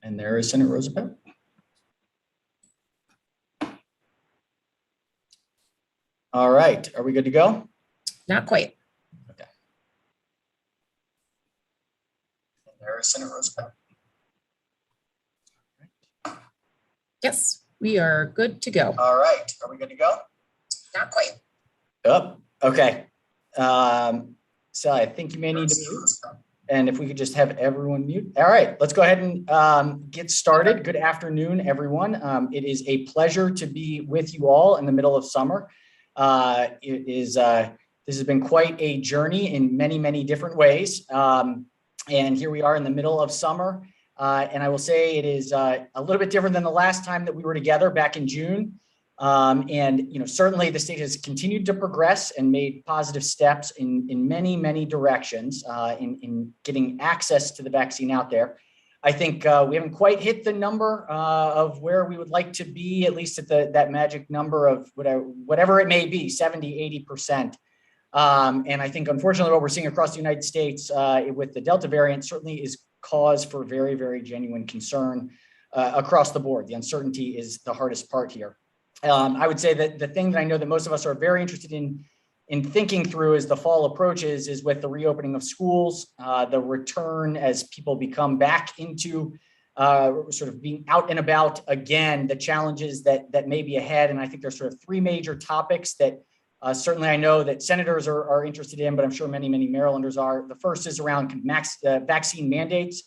And there is Senator Roosevelt. All right, are we good to go? Not quite. Okay. And there is Senator Roosevelt. Yes, we are good to go. All right, are we good to go? Not quite. Oh, okay. So I think you may need to mute. And if we could just have everyone mute. All right, let's go ahead and get started. Good afternoon, everyone. It is a pleasure to be with you all in the middle of summer. This has been quite a journey in many, many different ways. And here we are in the middle of summer. And I will say it is a little bit different than the last time that we were together back in June. And certainly the state has continued to progress and made positive steps in many, many directions in getting access to the vaccine out there. I think we haven't quite hit the number of where we would like to be, at least at that magic number of whatever it may be, 70, 80%. And I think, unfortunately, what we're seeing across the United States with the Delta variant certainly is cause for very, very genuine concern across the board. The uncertainty is the hardest part here. I would say that the thing that I know that most of us are very interested in thinking through as the fall approaches is with the reopening of schools, the return as people become back into sort of being out and about again, the challenges that may be ahead. And I think there's sort of three major topics that certainly I know that senators are interested in, but I'm sure many, many Marylanders are. The first is around vaccine mandates.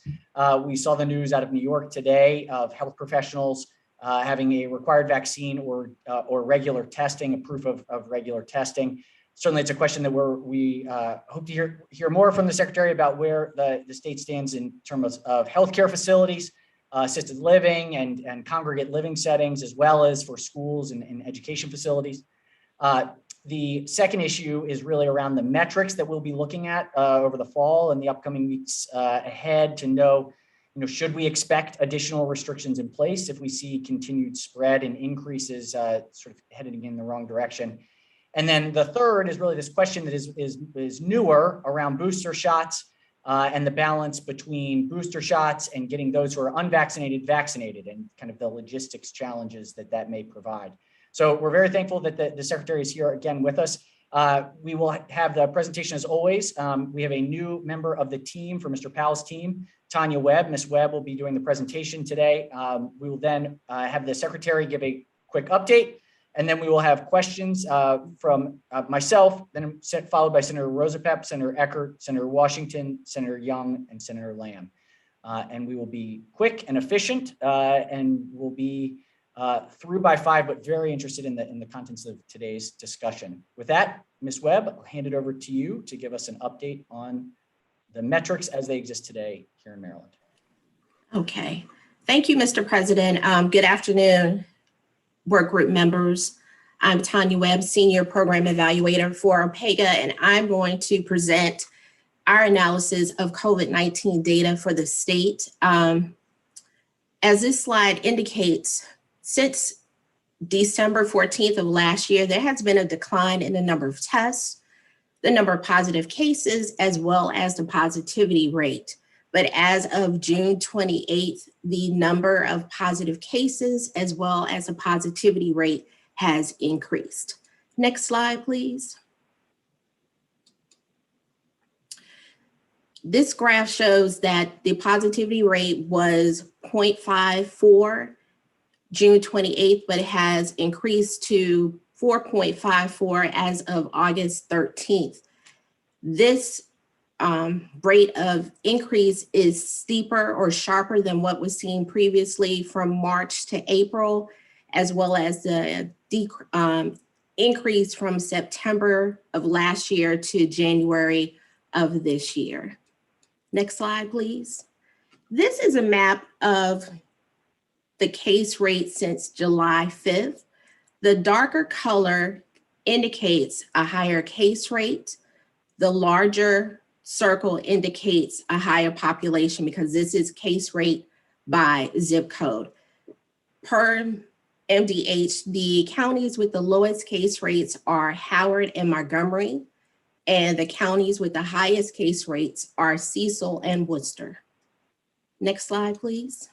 We saw the news out of New York today of health professionals having a required vaccine or regular testing, a proof of regular testing. Certainly, it's a question that we hope to hear more from the Secretary about where the state stands in terms of healthcare facilities, assisted living, and congregate living settings, as well as for schools and education facilities. The second issue is really around the metrics that we'll be looking at over the fall and the upcoming weeks ahead to know, should we expect additional restrictions in place if we see continued spread and increases sort of heading in the wrong direction. And then the third is really this question that is newer around booster shots and the balance between booster shots and getting those who are unvaccinated vaccinated and kind of the logistics challenges that may provide. So we're very thankful that the Secretary is here again with us. We will have the presentation as always. We have a new member of the team for Mr. Powell's team, Tanya Webb. Ms. Webb will be doing the presentation today. We will then have the Secretary give a quick update, and then we will have questions from myself, then followed by Senator Roosevelt, Senator Eckert, Senator Washington, Senator Young, and Senator Lamb. And we will be quick and efficient, and we'll be through by 5, but very interested in the contents of today's discussion. With that, Ms. Webb, I'll hand it over to you to give us an update on the metrics as they exist today here in Maryland. Okay, thank you, Mr. President. Good afternoon, work group members. I'm Tanya Webb, Senior Program Evaluator for OPEGA, and I'm going to present our analysis of COVID-19 data for the state. As this slide indicates, since December 14th of last year, there has been a decline in the number of tests, the number of positive cases, as well as the positivity rate. But as of June 28th, the number of positive cases, as well as the positivity rate, has increased. Next slide, please. This graph shows that the positivity rate was 0.54 June 28th, but it has increased to 4.54 as of August 13th. This rate of increase is steeper or sharper than what was seen previously from March to April, as well as the increase from September of last year to January of this year. Next slide, please. This is a map of the case rate since July 5th. The darker color indicates a higher case rate. The larger circle indicates a higher population because this is case rate by zip code. Per MDH, the counties with the lowest case rates are Howard and Montgomery, and the counties with the highest case rates are Cecil and Worcester. Next slide, please.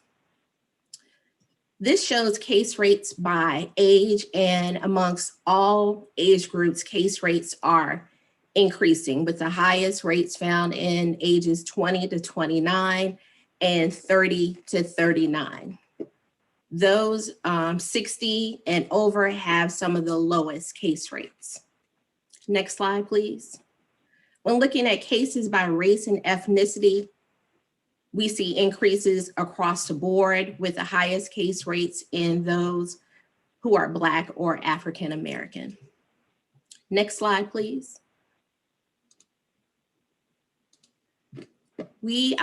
This shows case rates by age, and amongst all age groups, case rates are increasing, with the highest rates found in ages 20 to 29 and 30 to 39. Those 60 and over have some of the lowest case rates. Next slide, please. When looking at cases by race and ethnicity, we see increases across the board, with the highest case rates in those who are Black or African American. Next slide, please. The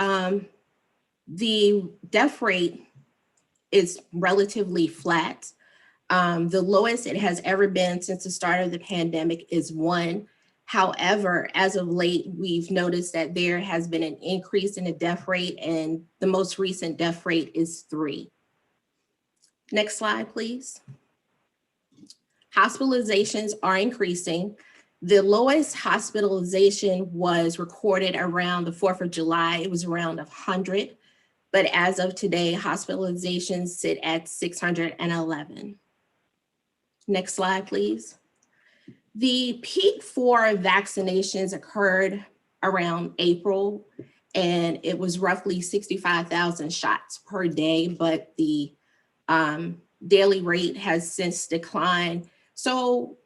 death rate is relatively flat. The lowest it has ever been since the start of the pandemic is 1. However, as of late, we've noticed that there has been an increase in the death rate, and the most recent death rate is 3. Next slide, please. Hospitalizations are increasing. The lowest hospitalization was recorded around the 4th of July. It was around 100. But as of today, hospitalizations sit at 611. Next slide, please. The peak for vaccinations occurred around April, and it was roughly 65,000 shots per day, but the daily rate has since declined. So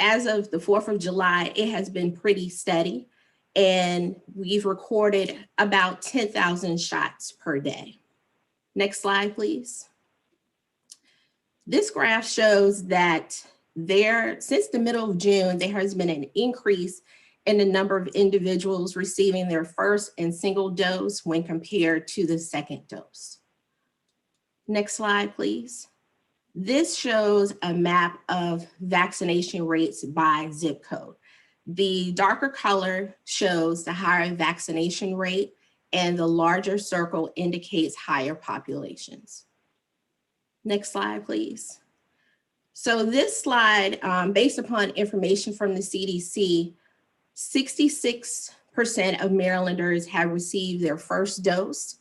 as of the 4th of July, it has been pretty steady, and we've recorded about 10,000 shots per day. Next slide, please. This graph shows that since the middle of June, there has been an increase in the number of individuals receiving their first and single dose when compared to the second dose. Next slide, please. This shows a map of vaccination rates by zip code. The darker color shows the higher vaccination rate, and the larger circle indicates higher populations. Next slide, please. So this slide, based upon information from the CDC, 66% of Marylanders have received their first dose,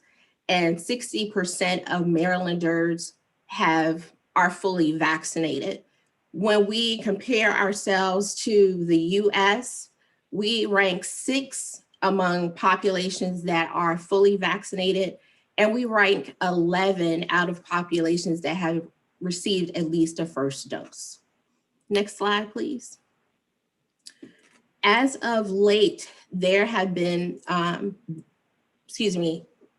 and 60% of Marylanders are fully vaccinated. When we compare ourselves to the US, we rank 6th among populations that are fully vaccinated, and we rank 11 out of populations that have received at least a first dose. Next slide, please. As of late, there have been,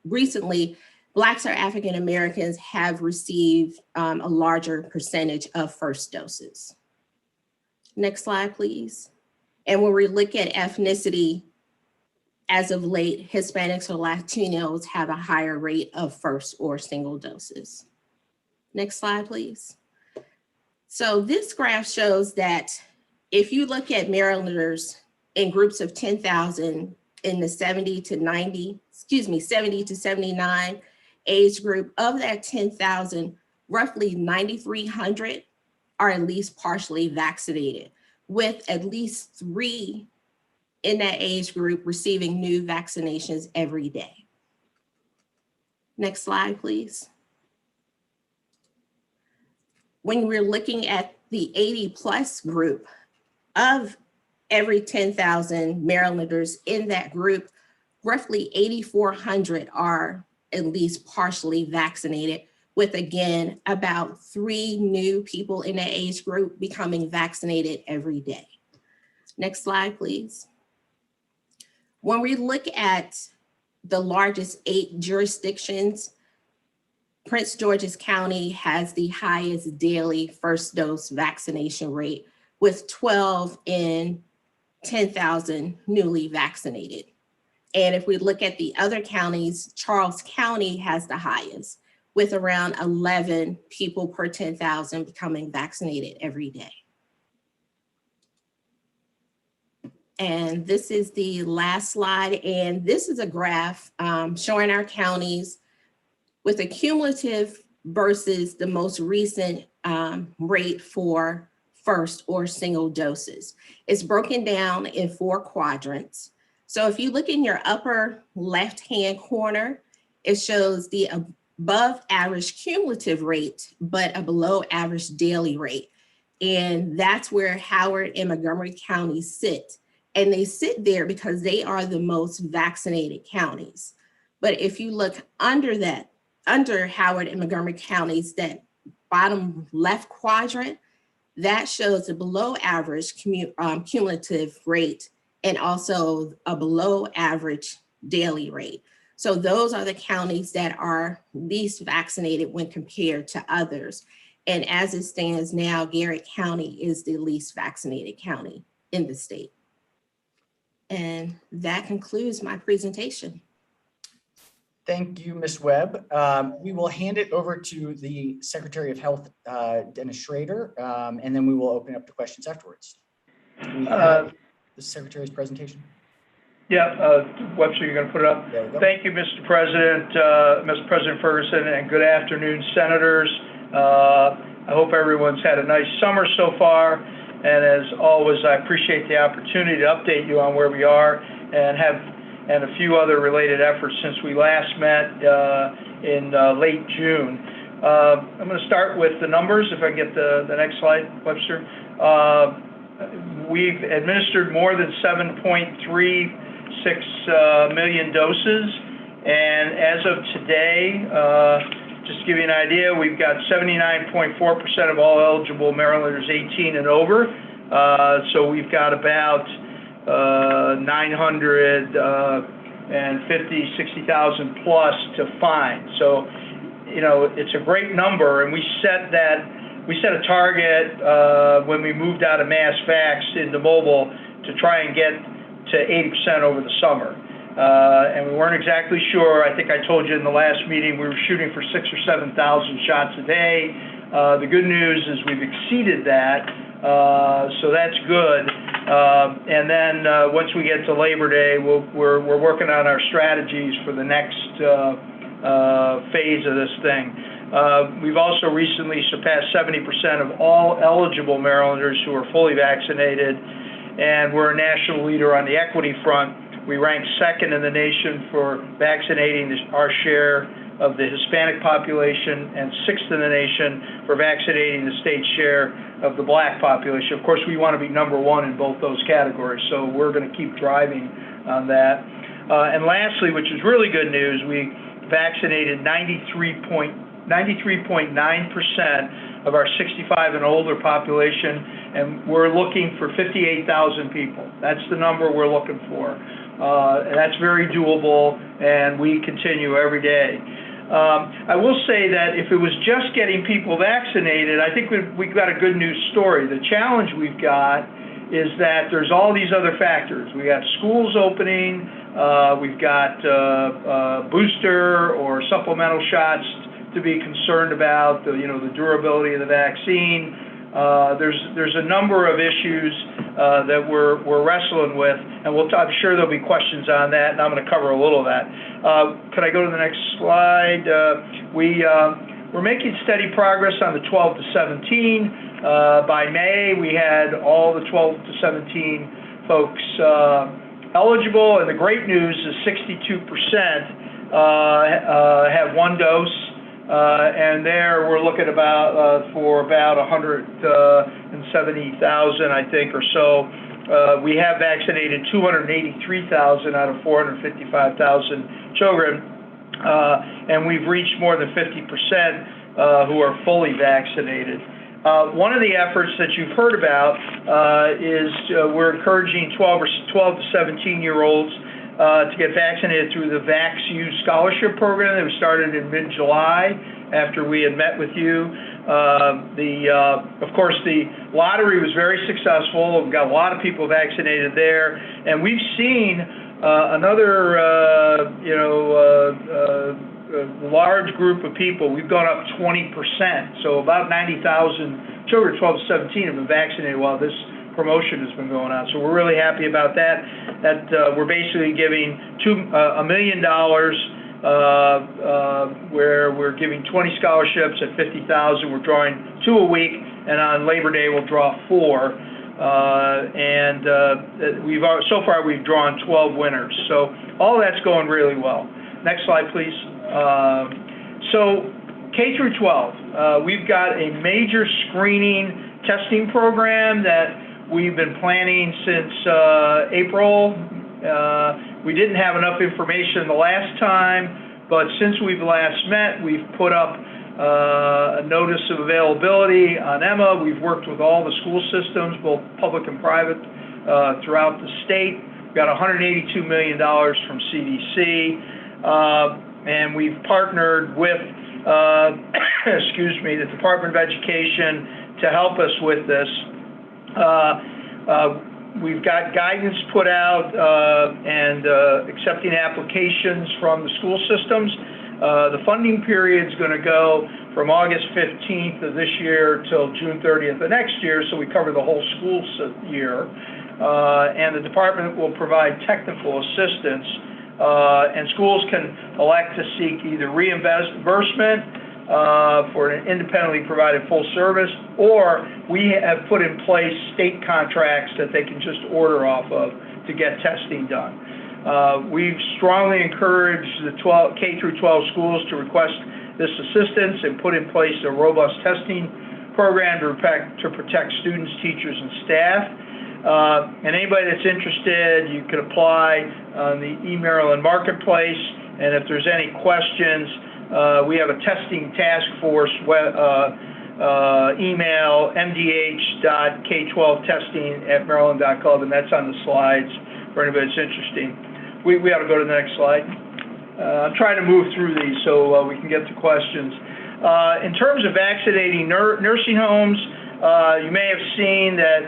recently, Blacks or African Americans have received a larger percentage of first doses. Next slide, please. And when we look at ethnicity, as of late, Hispanics or Latinos have a higher rate of first or single doses. Next slide, please. So this graph shows that if you look at Marylanders in groups of 10,000 in the 70 to 79 age group, of that 10,000, roughly 9,300 are at least partially vaccinated, with at least 3 in that age group receiving new vaccinations every day. Next slide, please. When we're looking at the 80+ group, of every 10,000 Marylanders in that group, roughly 8,400 are at least partially vaccinated, with again, about 3 new people in that age group becoming vaccinated every day. Next slide, please. When we look at the largest 8 jurisdictions, Prince George's County has the highest daily first dose vaccination rate, with 12 in 10,000 newly vaccinated. And if we look at the other counties, Charles County has the highest, with around 11 people per 10,000 becoming vaccinated every day. And this is the last slide. And this is a graph showing our counties with a cumulative versus the most recent rate for first or single doses. It's broken down in 4 quadrants. So if you look in your upper left-hand corner, it shows the above average cumulative rate, but a below average daily rate. And that's where Howard and Montgomery counties sit. And they sit there because they are the most vaccinated counties. But if you look under that, under Howard and Montgomery counties, that bottom left quadrant, that shows a below average cumulative rate and also a below average daily rate. So those are the counties that are least vaccinated when compared to others. And as it stands now, Garrett County is the least vaccinated county in the state. And that concludes my presentation. Thank you, Ms. Webb. We will hand it over to the Secretary of Health, Dennis Schrader, and then we will open up to questions afterwards. Do we have the Secretary's presentation? Yeah, Webster, you're going to put it up. Thank you, Mr. President, Mr. President Ferguson, and good afternoon, Senators. I hope everyone's had a nice summer so far. And as always, I appreciate the opportunity to update you on where we are and a few other related efforts since we last met in late June. I'm going to start with the numbers, if I can get the next slide, Webster. We've administered more than 7.36 million doses, and as of today, just to give you an idea, we've got 79.4% of all eligible Marylanders 18 and over. So we've got about 60,000 plus to find. So, you know, it's a great number, and we set a target when we moved out of mass vax into mobile to try and get to 80% over the summer. And we weren't exactly sure. I think I told you in the last meeting we were shooting for 6,000 or 7,000 shots a day. The good news is we've exceeded that, so that's good. And then once we get to Labor Day, we're working on our strategies for the next phase of this thing. We've also recently surpassed 70% of all eligible Marylanders who are fully vaccinated, and we're a national leader on the equity front. We rank second in the nation for vaccinating our share of the Hispanic population and sixth in the nation for vaccinating the state's share of the Black population. Of course, we want to be number one in both those categories, so we're going to keep driving on that. And lastly, which is really good news, we vaccinated 93.9% of our 65 and older population, and we're looking for 58,000 people. That's the number we're looking for. And that's very doable, and we continue every day. I will say that if it was just getting people vaccinated, I think we've got a good news story. The challenge we've got is that there's all these other factors. We got schools opening, we've got booster or supplemental shots to be concerned about, the durability of the vaccine. There's a number of issues that we're wrestling with, and I'm sure there'll be questions on that, and I'm going to cover a little of that. Could I go to the next slide? We're making steady progress on the 12 to 17. By May, we had all the 12 to 17 folks eligible, and the great news is 62% have one dose. And there we're looking for about 170,000, I think, or so. We have vaccinated 283,000 out of 455,000 children, and we've reached more than 50% who are fully vaccinated. One of the efforts that you've heard about is we're encouraging 12 to 17-year-olds to get vaccinated through the VOW Scholarship Program that we started in mid-July after we had met with you. Of course, the lottery was very successful. We've got a lot of people vaccinated there, and we've seen another large group of people. We've gone up 20%, so about 90,000 children, 12 to 17, have been vaccinated while this promotion has been going on. So we're really happy about that. We're basically giving $1 million where we're giving 20 scholarships at 50,000. We're drawing 2 a week, and on Labor Day we'll draw 4. So far we've drawn 12 winners. So all that's going really well. Next slide, please. So K through 12, we've got a major screening testing program that we've been planning since April. We didn't have enough information the last time, but since we've last met, we've put up a notice of availability on EMA. We've worked with all the school systems, both public and private, throughout the state. We've got $182 million from CDC, and we've partnered with, the Department of Education to help us with this. We've got guidance put out and accepting applications from the school systems. The funding period is going to go from August 15th of this year till June 30th of next year, so we cover the whole school year. And the department will provide technical assistance, and schools can elect to seek either reimbursement for an independently provided full service, or we have put in place state contracts that they can just order off of to get testing done. We've strongly encouraged the K through 12 schools to request this assistance and put in place a robust testing program to protect students, teachers, and staff. And anybody that's interested, you can apply on the eMaryland Marketplace. And if there's any questions, we have a testing task force email, mdh.k12testing@maryland.gov, and that's on the slides for anybody that's interested. We ought to go to the next slide. I'm trying to move through these so we can get to questions. In terms of vaccinating nursing homes, you may have seen that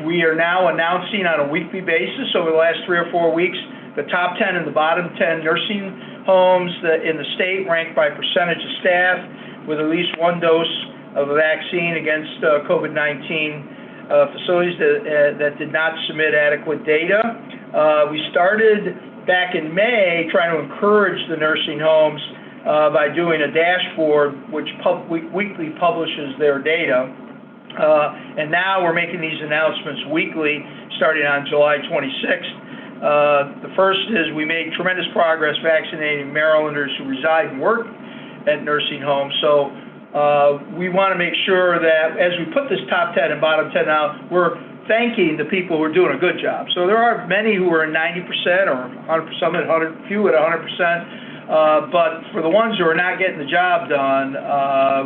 we are now announcing on a weekly basis over the last 3 or 4 weeks the top 10 and the bottom 10 nursing homes in the state ranked by percentage of staff with at least 1 dose of a vaccine against COVID-19 facilities that did not submit adequate data. We started back in May trying to encourage the nursing homes by doing a dashboard which weekly publishes their data. And now we're making these announcements weekly starting on July 26th. The first is we made tremendous progress vaccinating Marylanders who reside and work at nursing homes. So we want to make sure that as we put this top 10 and bottom 10 out, we're thanking the people who are doing a good job. So there are many who are 90% or 100%, some at 100, few at 100%. But for the ones who are not getting the job done,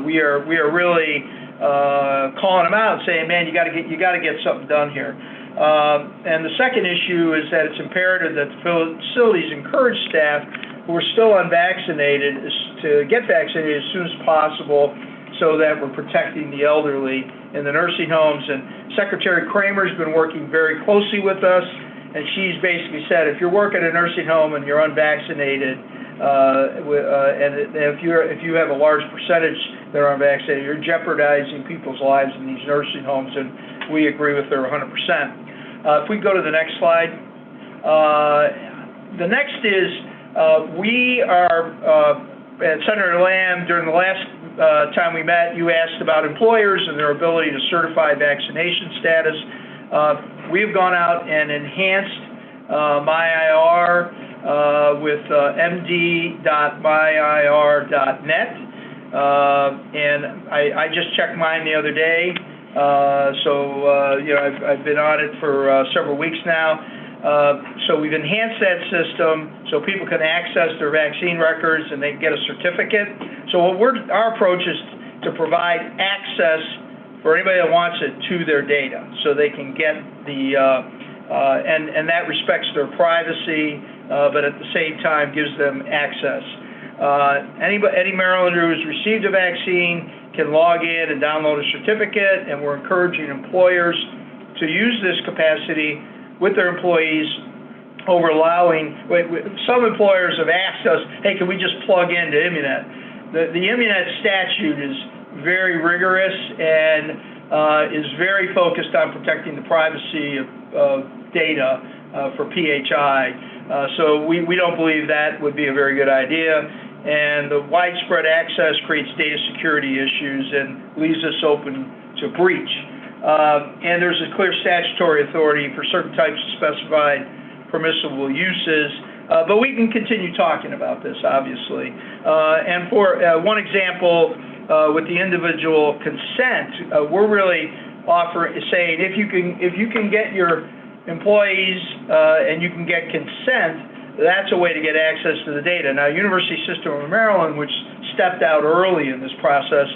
we are really calling them out and saying, man, you got to get something done here. And the second issue is that it's imperative that the facilities encourage staff who are still unvaccinated to get vaccinated as soon as possible, so that we're protecting the elderly in the nursing homes. And Secretary Kramer's been working very closely with us, and she's basically said, if you're working at a nursing home and you're unvaccinated, and if you have a large percentage that are unvaccinated, you're jeopardizing people's lives in these nursing homes, and we agree with her 100%. If we go to the next slide. The next is, we are, Senator Lamb, during the last time we met, you asked about employers and their ability to certify vaccination status. We've gone out and enhanced MyIR with md.myir.net. And I just checked mine the other day. I've been on it for several weeks now. So we've enhanced that system so people can access their vaccine records and they can get a certificate. So our approach is to provide access for anybody that wants it to their data, so they can get the and that respects their privacy, but at the same time gives them access. Any Marylander who's received a vaccine can log in and download a certificate, and we're encouraging employers to use this capacity with their employees over allowing, some employers have asked us, hey, can we just plug into Immunet? The Immunet statute is very rigorous and is very focused on protecting the privacy of data for PHI. So we don't believe that would be a very good idea. And the widespread access creates data security issues and leaves us open to breach. And there's a clear statutory authority for certain types of specified permissible uses. But we can continue talking about this, obviously. And for one example, with the individual consent, we're really saying if you can get your employees and you can get consent, that's a way to get access to the data. Now, University System of Maryland, which stepped out early in this process,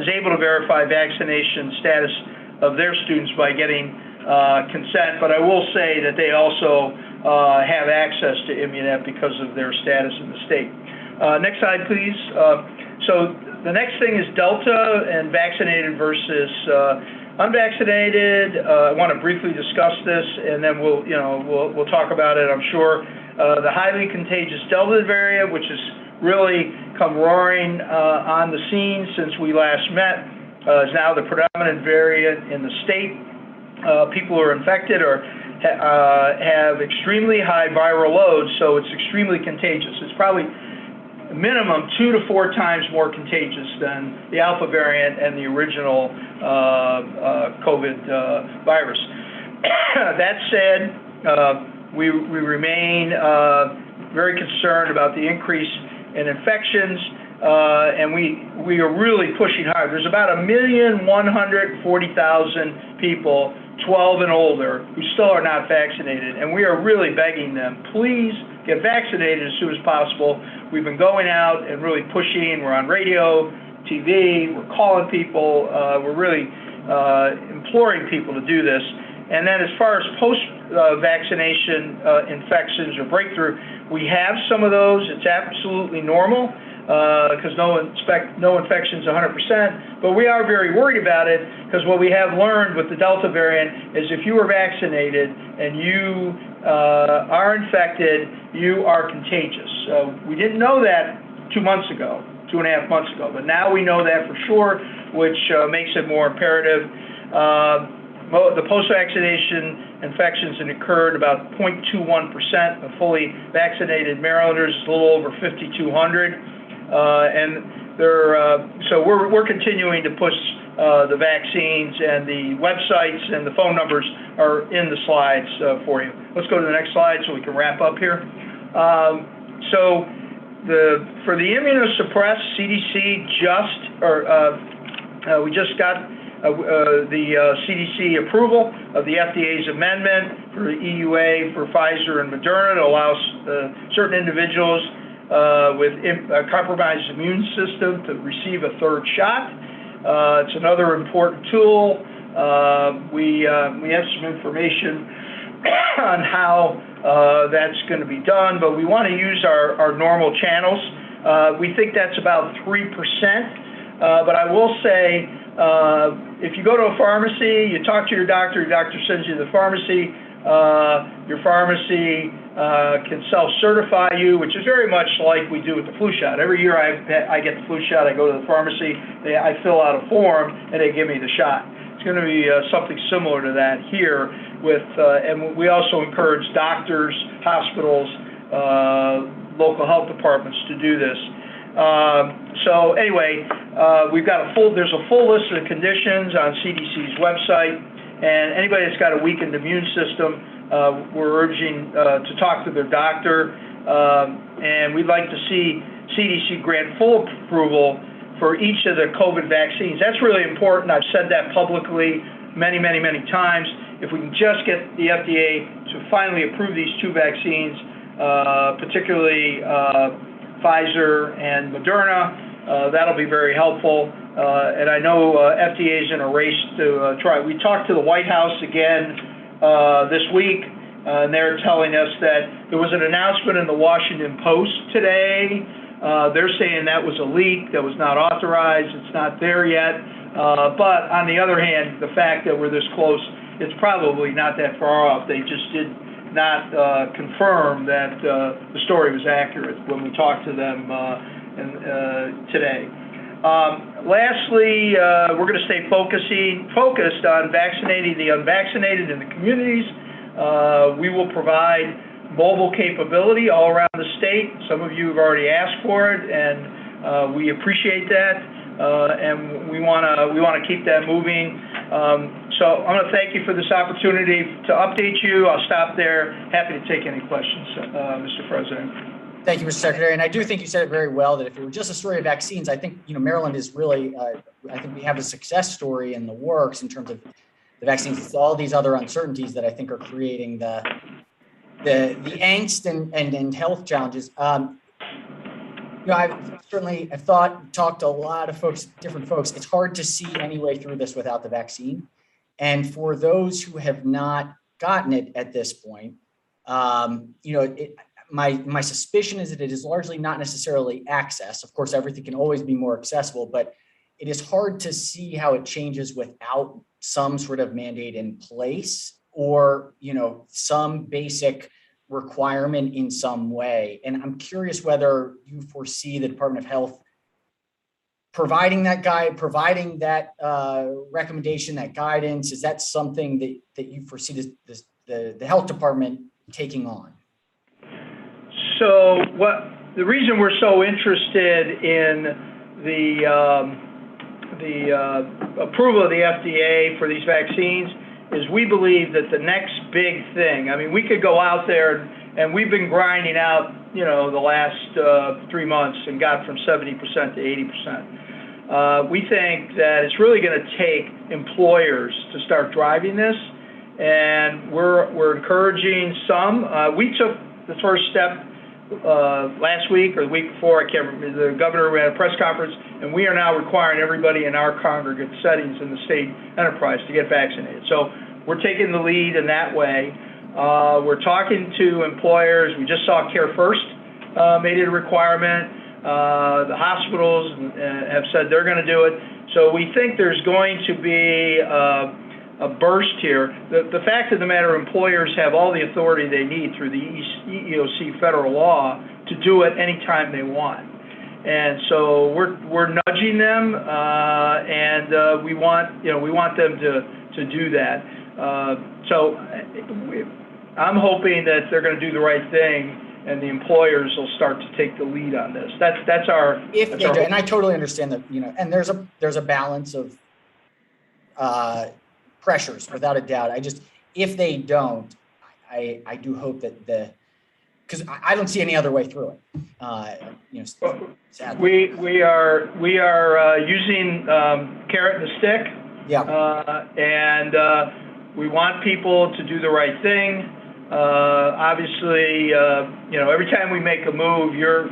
is able to verify vaccination status of their students by getting consent, but I will say that they also have access to Immunet because of their status in the state. Next slide, please. So the next thing is Delta and vaccinated versus unvaccinated. I want to briefly discuss this, and then we'll talk about it, I'm sure. The highly contagious Delta variant, which has really come roaring on the scene since we last met, is now the predominant variant in the state. People who are infected or have extremely high viral loads, so it's extremely contagious. It's probably minimum 2 to 4 times more contagious than the Alpha variant and the original COVID virus. That said, we remain very concerned about the increase in infections, and we are really pushing hard. There's about 1,140,000 people 12 and older who still are not vaccinated, and we are really begging them, please get vaccinated as soon as possible. We've been going out and really pushing. We're on radio, TV, we're calling people, we're really imploring people to do this. And then as far as post-vaccination infections or breakthrough, we have some of those. It's absolutely normal because no infection is 100%, but we are very worried about it because what we have learned with the Delta variant is if you are vaccinated and you are infected, you are contagious. We didn't know that 2 months ago, 2.5 months ago, but now we know that for sure, which makes it more imperative. The post-vaccination infections that occurred about 0.21% of fully vaccinated Marylanders, a little over 5,200. So we're continuing to push the vaccines, and the websites and the phone numbers are in the slides for you. Let's go to the next slide so we can wrap up here. For the immunosuppressed, CDC we just got the CDC approval of the FDA's amendment for EUA for Pfizer and Moderna to allow certain individuals with a compromised immune system to receive a third shot. It's another important tool. We have some information on how that's going to be done, but we want to use our normal channels. We think that's about 3%, but I will say if you go to a pharmacy, you talk to your doctor sends you to the pharmacy, your pharmacy can self-certify you, which is very much like we do with the flu shot. Every year I get the flu shot, I go to the pharmacy, I fill out a form, and they give me the shot. It's going to be something similar to that here with, and we also encourage doctors, hospitals, local health departments to do this. So anyway, there's a full list of conditions on CDC's website, and anybody that's got a weakened immune system, we're urging to talk to their doctor, and we'd like to see CDC grant full approval for each of the COVID vaccines. That's really important. I've said that publicly many, many, many times. If we can just get the FDA to finally approve these 2 vaccines, particularly Pfizer and Moderna, that'll be very helpful. And I know FDA is in a race to try. We talked to the White House again this week, and they're telling us that there was an announcement in the Washington Post today. They're saying that was a leak, that was not authorized, it's not there yet. But on the other hand, the fact that we're this close, it's probably not that far off. They just did not confirm that the story was accurate when we talked to them today. Lastly, we're going to stay focused on vaccinating the unvaccinated in the communities. We will provide mobile capability all around the state. Some of you have already asked for it, and we appreciate that. And we want to keep that moving. So I'm going to thank you for this opportunity to update you. I'll stop there. Happy to take any questions, Mr. President. Thank you, Mr. Secretary. And I do think you said it very well, that if it were just a story of vaccines, I think, Maryland is really, I think we have a success story in the works in terms of the vaccines. It's all these other uncertainties that I think are creating the angst and health challenges. I've talked to a lot of folks, different folks. It's hard to see any way through this without the vaccine. And for those who have not gotten it at this point, my suspicion is that it is largely not necessarily access. Of course, everything can always be more accessible, but it is hard to see how it changes without some sort of mandate in place or, some basic requirement in some way. And I'm curious whether you foresee the Department of Health providing that recommendation, that guidance. Is that something that you foresee the health department taking on? So the reason we're so interested in the approval of the FDA for these vaccines is we believe that the next big thing, we could go out there and we've been grinding out, the last 3 months and got from 70% to 80%. We think that it's really going to take employers to start driving this, and we're encouraging some. We took the first step last week or the week before, I can't remember, the governor ran a press conference, and we are now requiring everybody in our congregate settings in the state enterprise to get vaccinated. So we're taking the lead in that way. We're talking to employers. We just saw Care First made it a requirement. The hospitals have said they're going to do it. So we think there's going to be a burst here. The fact of the matter, employers have all the authority they need through the EEOC federal law to do it anytime they want. And so we're nudging them, and we want them to do that. So I'm hoping that they're going to do the right thing, and the employers will start to take the lead on this. That's our. And I totally understand that, and there's a balance of pressures without a doubt. If they don't, I do hope that because I don't see any other way through it. Sadly. We are using carrot and the stick. Yeah. And we want people to do the right thing. Obviously, every time we make a move, your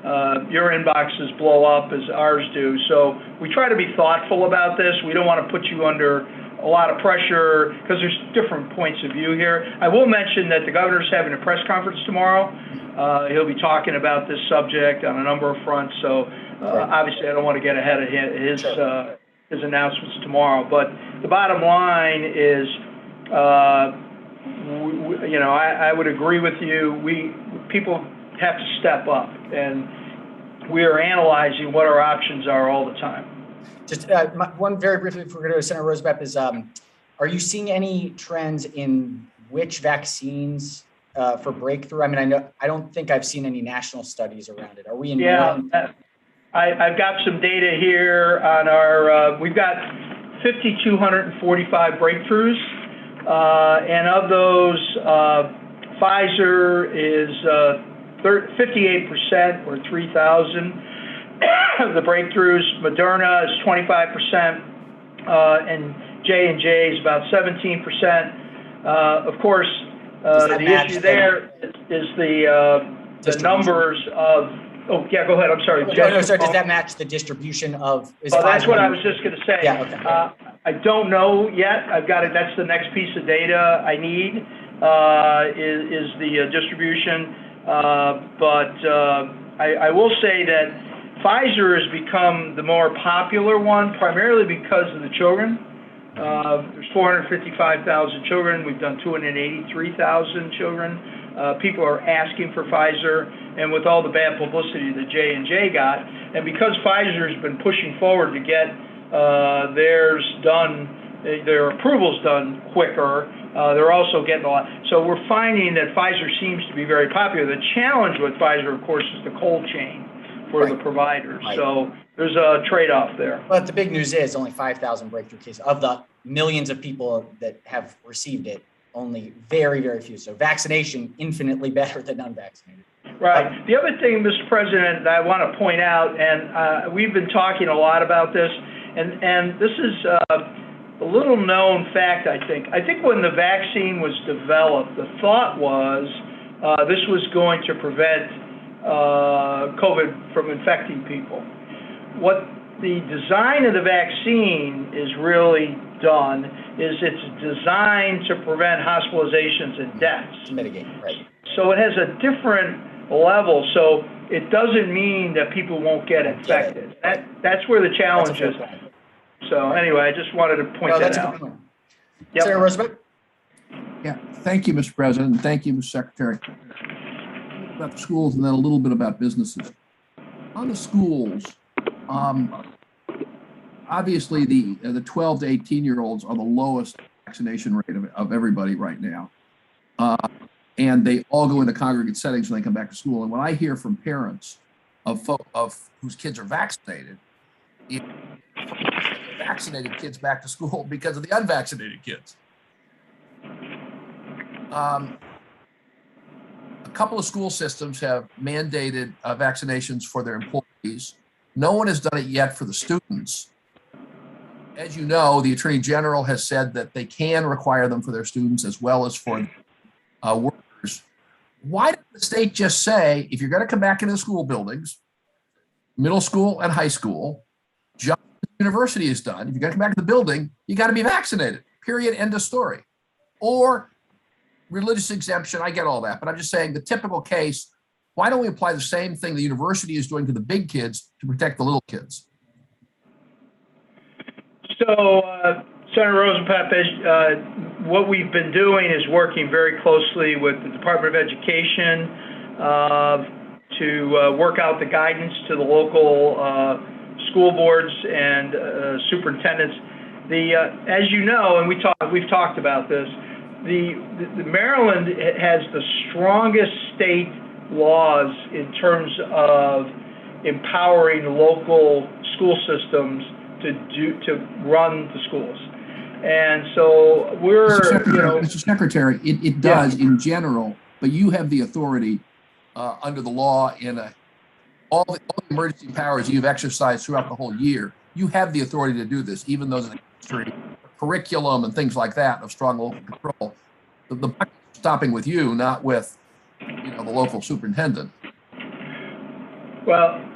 inboxes blow up as ours do. So we try to be thoughtful about this. We don't want to put you under a lot of pressure because there's different points of view here. I will mention that the governor's having a press conference tomorrow. He'll be talking about this subject on a number of fronts. So obviously, I don't want to get ahead of his announcements tomorrow. But the bottom line is, I would agree with you. People have to step up, and we are analyzing what our options are all the time. Just one very briefly before we go to Senator Rosebep is, are you seeing any trends in which vaccines for breakthrough? I don't think I've seen any national studies around it. Are we in? Yeah, I've got some data here on our. We've got 5,245 breakthroughs, and of those, Pfizer is 58% or 3,000. Of the breakthroughs. Moderna is 25%, and J&J is about 17%. Of course, the issue there is the numbers of. Oh yeah, go ahead. I'm sorry. No, sorry. Does that match the distribution of? That's what I was just going to say. Yeah. Okay. I don't know yet. I've got it. That's the next piece of data I need. Is the distribution, but I will say that Pfizer has become the more popular one, primarily because of the children. There's 455,000 children. We've done 283,000 children. People are asking for Pfizer, and with all the bad publicity that J&J got, and because Pfizer's been pushing forward to get theirs done, their approvals done quicker, they're also getting a lot. So we're finding that Pfizer seems to be very popular. The challenge with Pfizer, of course, is the cold chain for the providers. Right. So there's a trade-off there. But the big news is only 5,000 breakthrough cases of the millions of people that have received it, only very, very few. So vaccination, infinitely better than unvaccinated. Right. The other thing, Mr. President, that I want to point out, and we've been talking a lot about this, and this is a little known fact, I think. I think when the vaccine was developed, the thought was this was going to prevent COVID from infecting people. What the design of the vaccine is really done is it's designed to prevent hospitalizations and deaths. To mitigate, right. So it has a different level. So it doesn't mean that people won't get infected. That's where the challenge is. So anyway, I just wanted to point that out. Yep. Senator Roosevelt? Yeah, thank you, Mr. President, and thank you, Mr. Secretary. About the schools and then a little bit about businesses. On the schools, obviously the 12 to 18-year-olds are the lowest vaccination rate of everybody right now. And they all go into congregate settings when they come back to school. And what I hear from parents of whose kids are vaccinated, is vaccinated kids back to school because of the unvaccinated kids. A couple of school systems have mandated vaccinations for their employees. No one has done it yet for the students. As you know, the Attorney General has said that they can require them for their students as well as for workers. Why did the state just say, if you're going to come back into the school buildings, middle school and high school, just as the university is done, if you're going to come back to the building, you got to be vaccinated, period, end of story. Or religious exemption, I get all that, but I'm just saying the typical case, why don't we apply the same thing the university is doing to the big kids to protect the little kids? So, Senator Rosenpap, what we've been doing is working very closely with the Department of Education to work out the guidance to the local school boards and superintendents. As you know, and we've talked about this, the Maryland has the strongest state laws in terms of empowering local school systems to run the schools. And so Mr. Secretary, it does in general, but you have the authority under the law in all the emergency powers you've exercised throughout the whole year. You have the authority to do this, even though the curriculum and things like that of strong local control. The buck is stopping with you, not with the local superintendent. Well,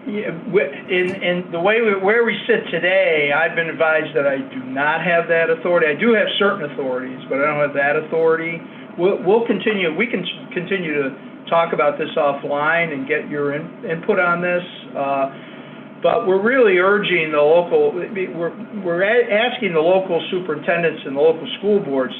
in the way where we sit today, I've been advised that I do not have that authority. I do have certain authorities, but I don't have that authority. We'll continue. We can continue to talk about this offline and get your input on this. But we're really urging the local. We're asking the local superintendents and the local school boards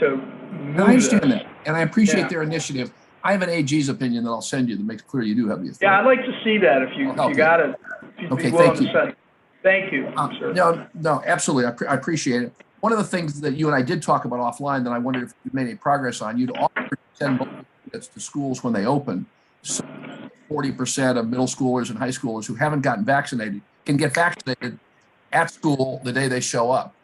to move. I understand that, and I appreciate their initiative. I have an AG's opinion that I'll send you that makes clear you do have the authority. Yeah, I'd like to see that if you got it. Okay, thank you. Thank you, sir. No, absolutely. I appreciate it. One of the things that you and I did talk about offline that I wondered if you made any progress on, you'd offer to send mobile units to schools when they open. So 40% of middle schoolers and high schoolers who haven't gotten vaccinated can get vaccinated at school the day they show up.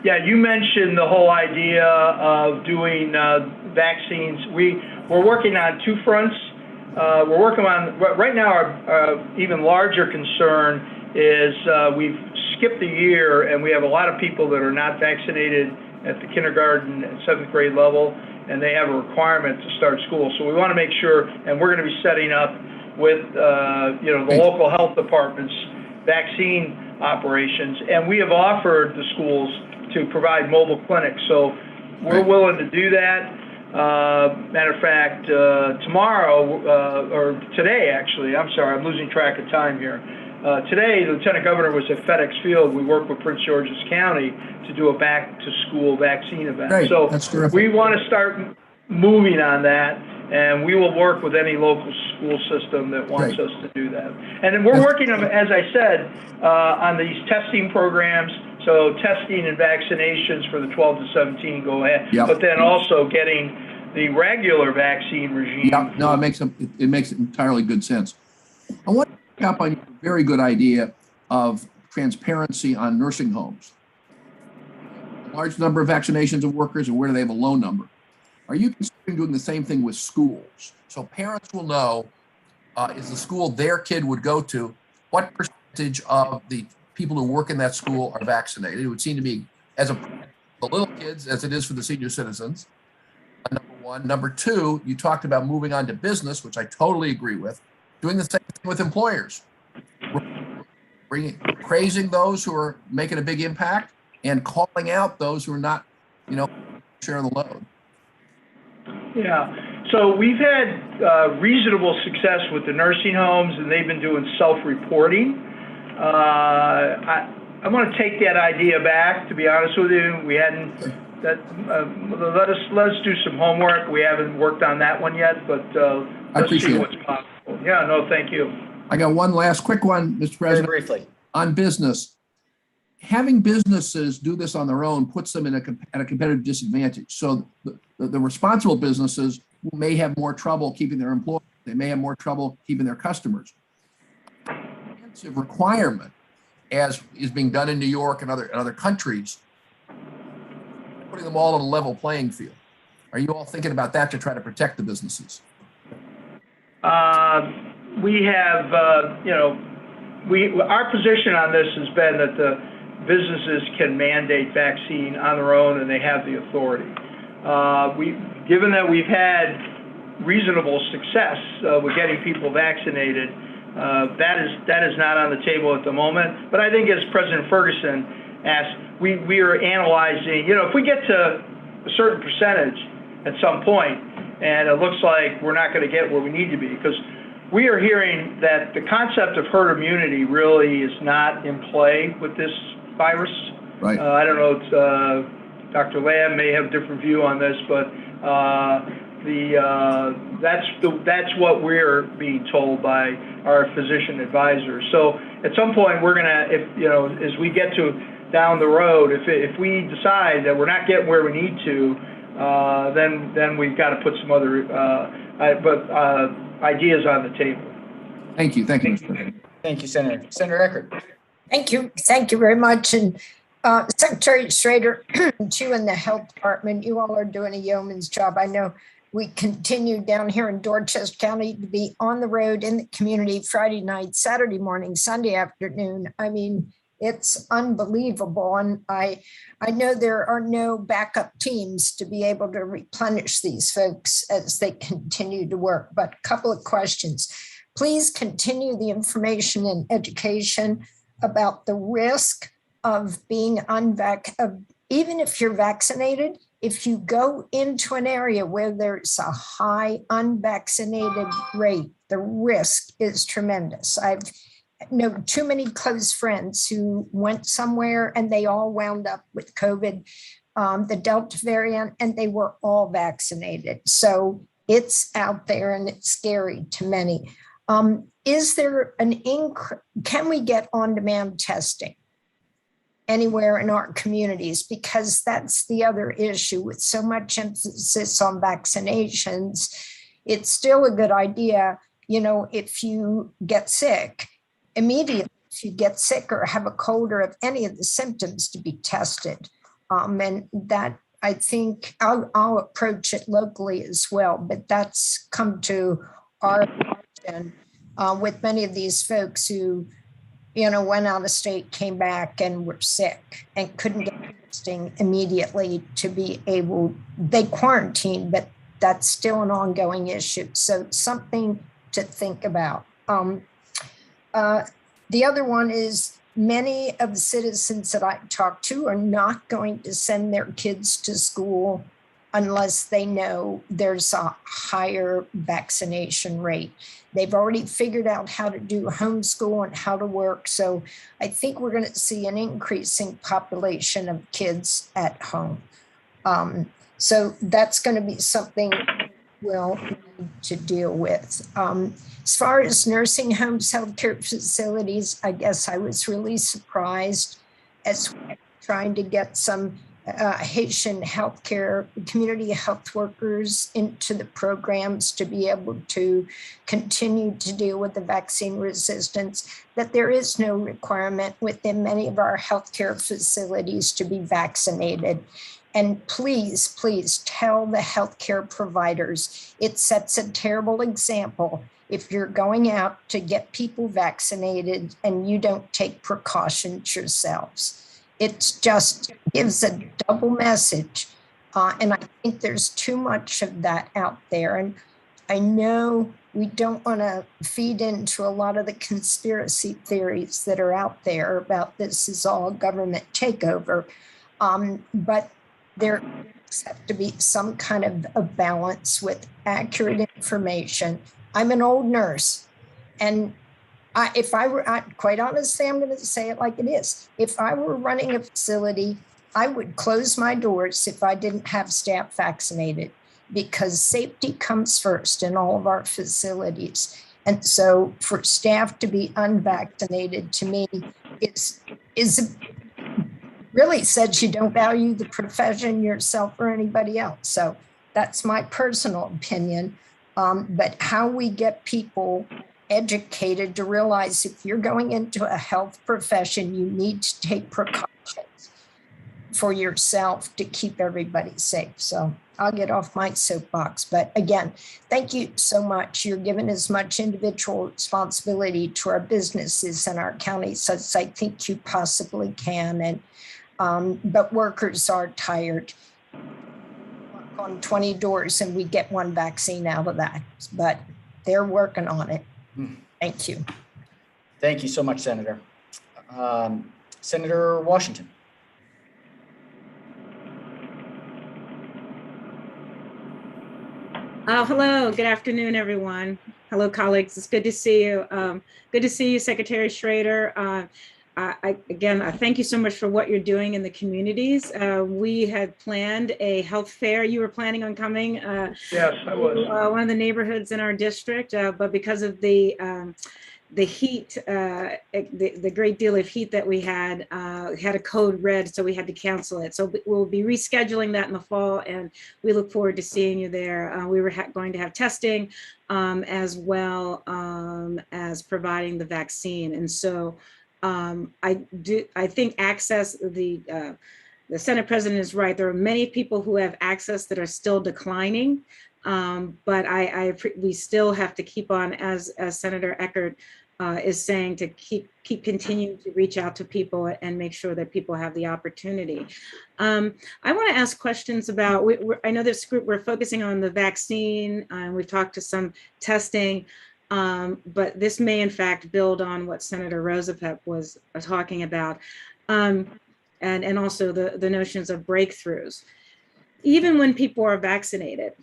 Yeah, you mentioned the whole idea of doing vaccines. We're working on two fronts. We're working on, right now, our even larger concern is we've skipped a year and we have a lot of people that are not vaccinated at the kindergarten and 7th grade level, and they have a requirement to start school. So we want to make sure, and we're going to be setting up with the local health departments vaccine operations, and we have offered the schools to provide mobile clinics. So we're willing to do that. Matter of fact, tomorrow, or today actually, I'm sorry, I'm losing track of time here. Today, the Lieutenant Governor was at FedEx Field. We worked with Prince George's County to do a back-to-school vaccine event. Great. So that's terrific. We want to start moving on that, and we will work with any local school system that wants us to do that. And then we're working on, as I said, on these testing programs. So testing and vaccinations for the 12 to 17 go ahead, but then also getting the regular vaccine regime. Yeah, no, it makes entirely good sense. I want up on your very good idea of transparency on nursing homes. A large number of vaccinations of workers, and where do they have a low number? Are you considering doing the same thing with schools? So parents will know, is the school their kid would go to, what percentage of the people who work in that school are vaccinated? It would seem to me, as a the little kids as it is for the senior citizens. Number one. Number two, you talked about moving on to business, which I totally agree with. Doing the same thing with employers. Praising those who are making a big impact and calling out those who are not, sharing the load. Yeah. So we've had reasonable success with the nursing homes, and they've been doing self-reporting. I want to take that idea back, to be honest with you. We hadn't, let us do some homework. We haven't worked on that one yet, but let's see what's possible. Yeah, no, thank you. I got one last quick one, Mr. President. Very briefly. On business. Having businesses do this on their own puts them at a competitive disadvantage. So the responsible businesses may have more trouble keeping their employees. They may have more trouble keeping their customers. Requirement, as is being done in New York and other countries, putting them all on a level playing field. Are you all thinking about that to try to protect the businesses? We have, our position on this has been that the businesses can mandate vaccine on their own, and they have the authority. Given that we've had reasonable success with getting people vaccinated, that is not on the table at the moment. But I think, as President Ferguson asked, we are analyzing, if we get to a certain percentage at some point, and it looks like we're not going to get where we need to be, because we are hearing that the concept of herd immunity really is not in play with this virus. Right. I don't know, Dr. Lamb may have a different view on this, but that's what we're being told by our physician advisors. So at some point, we're gonna, as we get to down the road, if we decide that we're not getting where we need to, then we've got to put some other ideas on the table. Thank you, Mr. President. Thank you, Senator. Senator Eckert. Thank you very much. And Secretary Schrader, you and the health department, you all are doing a yeoman's job. I know we continue down here in Dorchester County to be on the road in the community Friday night, Saturday morning, Sunday afternoon. I mean, it's unbelievable. And I know there are no backup teams to be able to replenish these folks as they continue to work. But a couple of questions. Please continue the information and education about the risk of being unvaccinated. Even if you're vaccinated, if you go into an area where there's a high unvaccinated rate, the risk is tremendous. I've known too many close friends who went somewhere and they all wound up with COVID, the Delta variant, and they were all vaccinated. So it's out there and it's scary to many. Is there can we get on-demand testing anywhere in our communities? Because that's the other issue with so much emphasis on vaccinations. It's still a good idea, if you get sick, immediately, if you get sick or have a cold or have any of the symptoms, to be tested. And that, I think, I'll approach it locally as well, but that's come to our attention with many of these folks who, went out of state, came back and were sick and couldn't get testing immediately to be able, they quarantined, but that's still an ongoing issue. So something to think about. The other one is many of the citizens that I talk to are not going to send their kids to school unless they know there's a higher vaccination rate. They've already figured out how to do homeschool and how to work. So I think we're going to see an increasing population of kids at home. So that's going to be something we'll need to deal with. As far as nursing homes, healthcare facilities, I guess I was really surprised as we're trying to get some Haitian healthcare, community health workers into the programs to be able to continue to deal with the vaccine resistance, that there is no requirement within many of our healthcare facilities to be vaccinated. And please, please tell the healthcare providers, it sets a terrible example if you're going out to get people vaccinated and you don't take precautions yourselves. It just gives a double message. And I think there's too much of that out there. And I know we don't want to feed into a lot of the conspiracy theories that are out there about this is all government takeover. But there has to be some kind of a balance with accurate information. I'm an old nurse, and if I were, quite honestly, I'm going to say it like it is. If I were running a facility, I would close my doors if I didn't have staff vaccinated, because safety comes first in all of our facilities. And so for staff to be unvaccinated, to me, is really says you don't value the profession, yourself, or anybody else. So that's my personal opinion. But how we get people educated to realize if you're going into a health profession, you need to take precautions for yourself to keep everybody safe. So I'll get off my soapbox. But again, thank you so much. You're giving as much individual responsibility to our businesses and our counties as I think you possibly can. And but workers are tired. On 20 doors and we get one vaccine out of that, but they're working on it. Thank you. Thank you so much, Senator. Senator Washington. Hello, good afternoon, everyone. Hello, colleagues. It's good to see you. Good to see you, Secretary Schrader. Again, thank you so much for what you're doing in the communities. We had planned a health fair. You were planning on coming. Yes, I was. One of the neighborhoods in our district, but because of the heat, the great deal of heat that we had a code red, so we had to cancel it. So we'll be rescheduling that in the fall, and we look forward to seeing you there. We were going to have testing as well as providing the vaccine, and so. I think access, the Senate President is right. There are many people who have access that are still declining, but we still have to keep on, as Senator Eckert is saying, to keep continuing to reach out to people and make sure that people have the opportunity. I want to ask questions about, I know this group, we're focusing on the vaccine, and we've talked to some testing. But this may, in fact, build on what Senator Rosapep was talking about, and also the notions of breakthroughs. Even when people are vaccinated,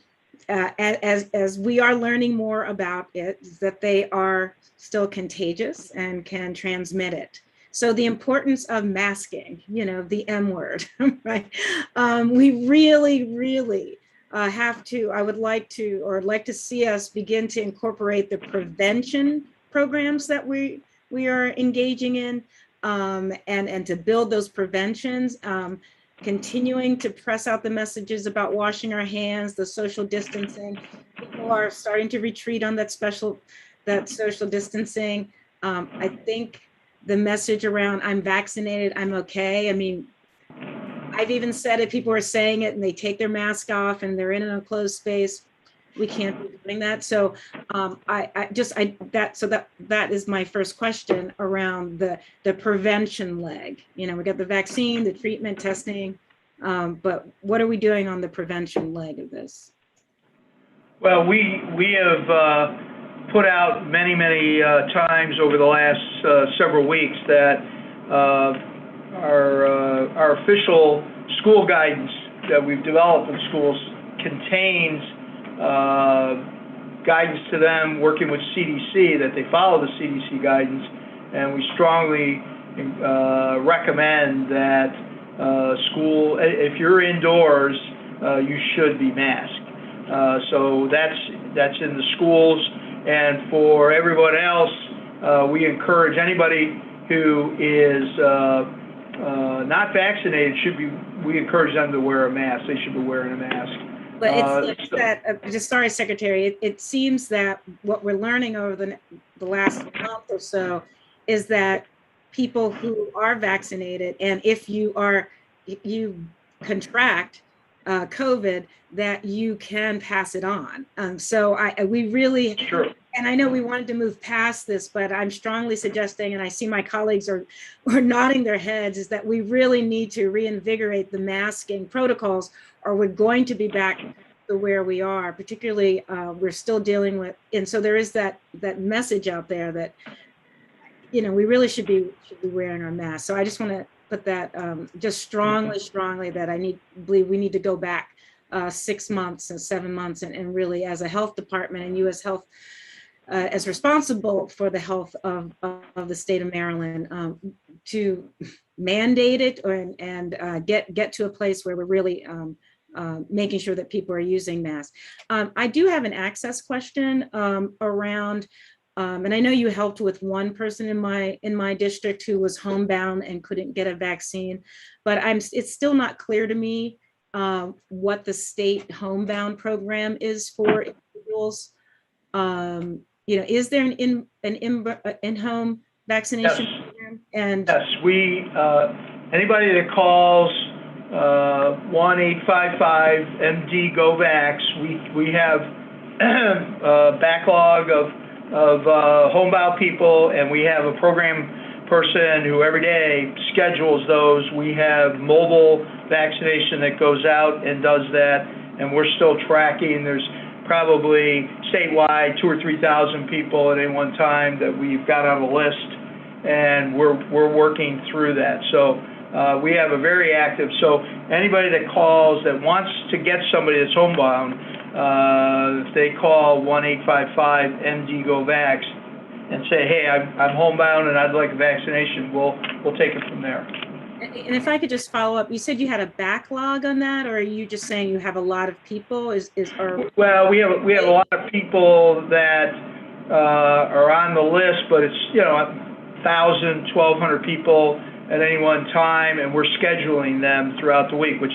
as we are learning more about it, that they are still contagious and can transmit it. So the importance of masking, the M word, right? We really have to, I would like to see us begin to incorporate the prevention programs that we are engaging in, and to build those preventions, continuing to press out the messages about washing our hands, the social distancing. People are starting to retreat on that social distancing. I think the message around I'm vaccinated, I'm okay. I mean, I've even said it, people are saying it and they take their mask off and they're in an enclosed space. We can't be doing that. So that is my first question around the prevention leg. We got the vaccine, the treatment, testing, but what are we doing on the prevention leg of this? Well, we have put out many times over the last several weeks that our official school guidance that we've developed in schools contains guidance to them working with CDC, that they follow the CDC guidance, and we strongly recommend that if you're indoors, you should be masked. So that's in the schools, and for everyone else, we encourage anybody who is not vaccinated we encourage them to wear a mask. They should be wearing a mask. But it's that, just sorry, Secretary, it seems that what we're learning over the last month or so is that people who are vaccinated, and if you contract COVID, that you can pass it on. So we really, Sure. and I know we wanted to move past this, but I'm strongly suggesting, and I see my colleagues are nodding their heads, is that we really need to reinvigorate the masking protocols, or we're going to be back to where we are. Particularly, we're still dealing with, and so there is that message out there that, you know, we really should be wearing our masks. So I just want to put that just strongly that believe we need to go back 6 months and 7 months and really, as a health department and U.S. Health, as responsible for the health of the state of Maryland, to mandate it and get to a place where we're really making sure that people are using masks. I do have an access question around, and I know you helped with one person in my district who was homebound and couldn't get a vaccine, but it's still not clear to me what the state homebound program is for individuals. You know, is there an in-home vaccination program? And yes, anybody that calls 1-855-MD-GO-VAX, we have a backlog of homebound people, and we have a program person who every day schedules those. We have mobile vaccination that goes out and does that, and we're still tracking. There's probably statewide 2,000 or 3,000 people at any one time that we've got on the list, and we're working through that. So we have a very active, so anybody that calls that wants to get somebody that's homebound, if they call 1-855-MD-GO-VAX and say, hey, I'm homebound and I'd like a vaccination, we'll take it from there. And if I could just follow up, you said you had a backlog on that, or are you just saying you have a lot of people? Well, we have a lot of people that are on the list, but it's 1,000, 1,200 people at any one time, and we're scheduling them throughout the week, which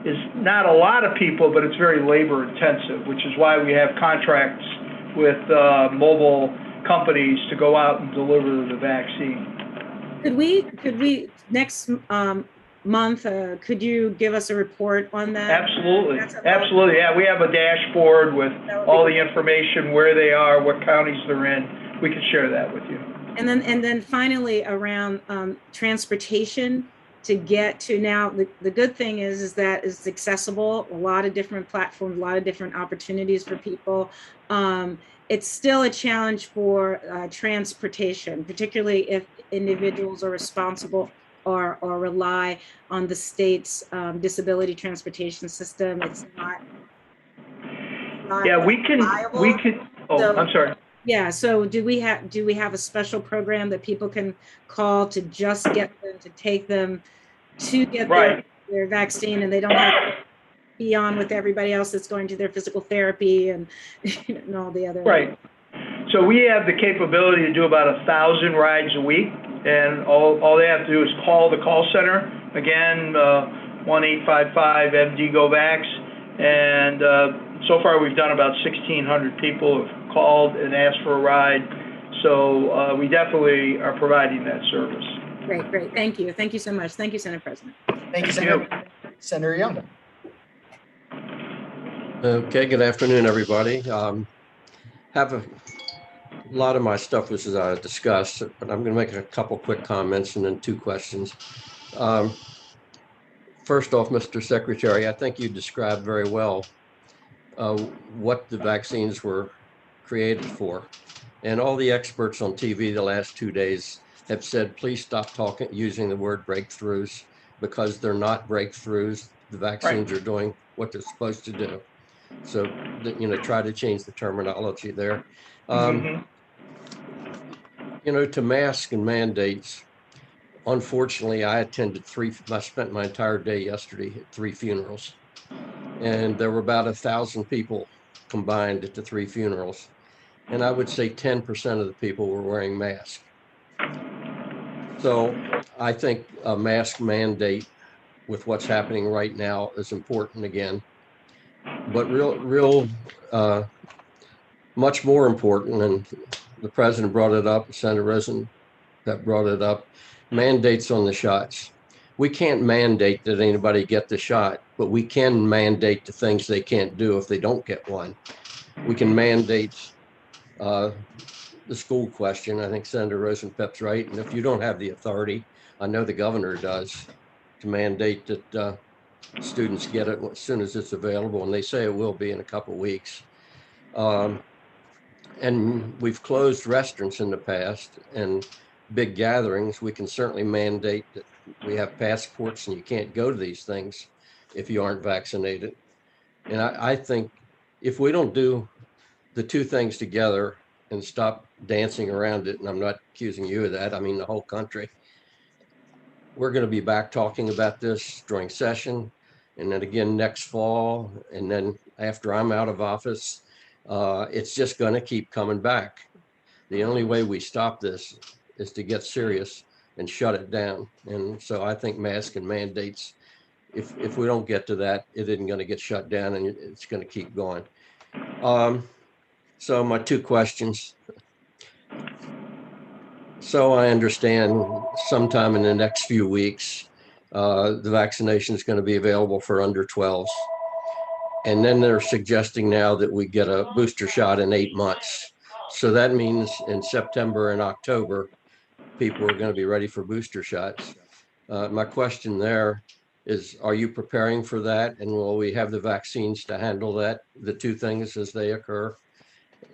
is not a lot of people, but it's very labor intensive, which is why we have contracts with mobile companies to go out and deliver the vaccine. Could we next month, could you give us a report on that? Absolutely. Absolutely. Yeah, we have a dashboard with all the information, where they are, what counties they're in. We can share that with you. And then finally, around transportation to get to now, the good thing is that it's accessible, a lot of different platforms, a lot of different opportunities for people. It's still a challenge for transportation, particularly if individuals are responsible or rely on the state's disability transportation system. It's not yeah, we can. Oh, so, I'm sorry. Yeah. So do we have a special program that people can call to just get them to take them to get their vaccine, and they don't have to be on with everybody else that's going to their physical therapy and, and all the other. Right. So we have the capability to do about 1,000 rides a week, and all they have to do is call the call center, again, 1-855-MD-GO-VAX, and so far we've done about 1,600 people have called and asked for a ride, so we definitely are providing that service. Great. Thank you. Thank you so much. Thank you, Senate President. Thank you, Senator. Senator Young. Okay, good afternoon, everybody. Have a lot of my stuff was discussed, but I'm going to make a couple quick comments and then 2 questions. First off, Mr. Secretary, I think you described very well what the vaccines were created for. And all the experts on TV the last 2 days have said, please stop using the word breakthroughs, because they're not breakthroughs. The vaccines are doing what they're supposed to do. So, try to change the terminology there. To mask and mandates, unfortunately, I spent my entire day yesterday at 3 funerals, and there were about 1,000 people combined at the 3 funerals. And I would say 10% of the people were wearing masks. So I think a mask mandate with what's happening right now is important again. But much more important, and the president brought it up, Senator Rosen that brought it up, mandates on the shots. We can't mandate that anybody get the shot, but we can mandate the things they can't do if they don't get one. We can mandate the school question. I think Senator Rosenpep's right. And if you don't have the authority, I know the governor does, to mandate that students get it as soon as it's available. And they say it will be in a couple of weeks. And we've closed restaurants in the past and big gatherings. We can certainly mandate that we have passports and you can't go to these things if you aren't vaccinated. And I think if we don't do the two things together and stop dancing around it, and I'm not accusing you of that, I mean the whole country, we're going to be back talking about this during session, and then again next fall, and then after I'm out of office. It's just going to keep coming back. The only way we stop this is to get serious and shut it down. And so I think mask and mandates, if we don't get to that, it isn't going to get shut down and it's going to keep going. So my two questions. So I understand sometime in the next few weeks, the vaccination is going to be available for under 12s. And then they're suggesting now that we get a booster shot in 8 months. So that means in September and October, people are going to be ready for booster shots. My question there is, are you preparing for that? And will we have the vaccines to handle that, the two things as they occur?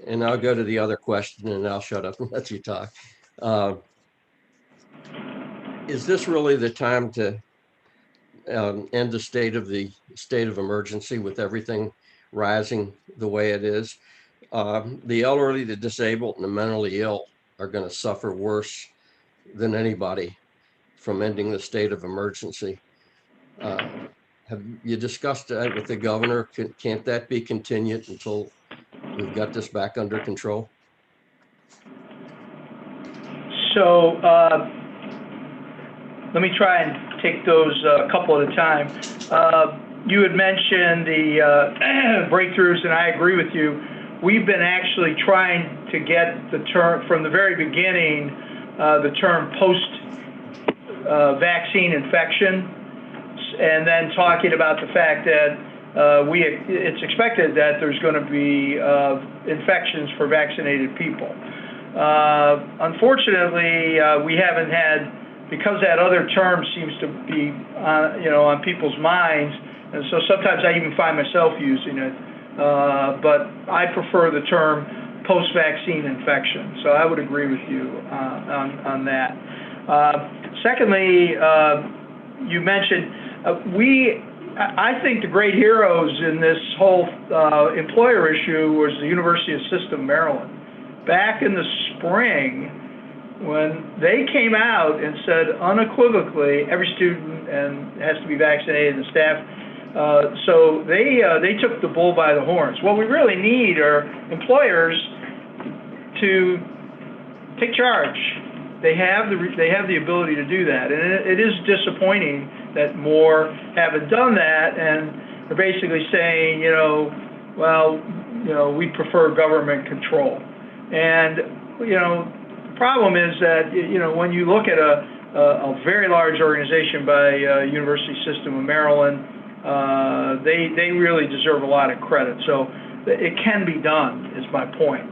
And I'll go to the other question and I'll shut up and let you talk. Is this really the time to end the state of emergency with everything rising the way it is? The elderly, the disabled, and the mentally ill are going to suffer worse than anybody from ending the state of emergency. Have you discussed that with the governor? Can't that be continued until we've got this back under control? So let me try and take those a couple at a time. You had mentioned the breakthroughs, and I agree with you. We've been actually trying to get the term, from the very beginning, the term post-vaccine infection, and then talking about the fact that it's expected that there's going to be infections for vaccinated people. Unfortunately, we haven't had, because that other term seems to be, on people's minds, and so sometimes I even find myself using it. But I prefer the term post-vaccine infection. So I would agree with you on that. Secondly, you mentioned I think the great heroes in this whole employer issue was the University of System Maryland. Back in the spring, when they came out and said unequivocally every student has to be vaccinated and the staff, so they took the bull by the horns. What we really need are employers to take charge. They have the ability to do that, and it is disappointing that more haven't done that, and they're basically saying, we prefer government control. And the problem is that when you look at a very large organization by University System of Maryland, they really deserve a lot of credit. So it can be done, is my point.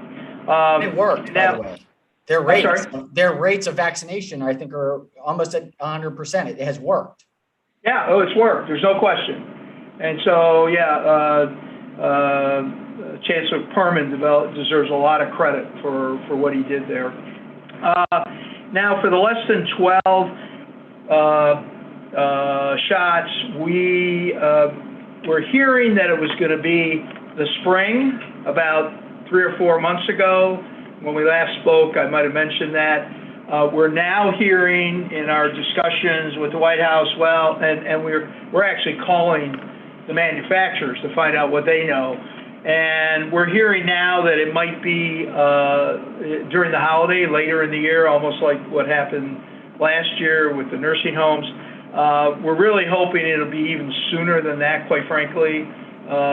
It worked, by the way. Their rates of vaccination, I think, are almost at 100%. It has worked. Yeah, it's worked. There's no question. And so, Chancellor Perman deserves a lot of credit for what he did there. Now, for the less than 12 shots, we were hearing that it was going to be the spring, about 3 or 4 months ago. When we last spoke, I might have mentioned that. We're now hearing in our discussions with the White House, and we're actually calling the manufacturers to find out what they know. And we're hearing now that it might be during the holiday, later in the year, almost like what happened last year with the nursing homes. We're really hoping it'll be even sooner than that, quite frankly,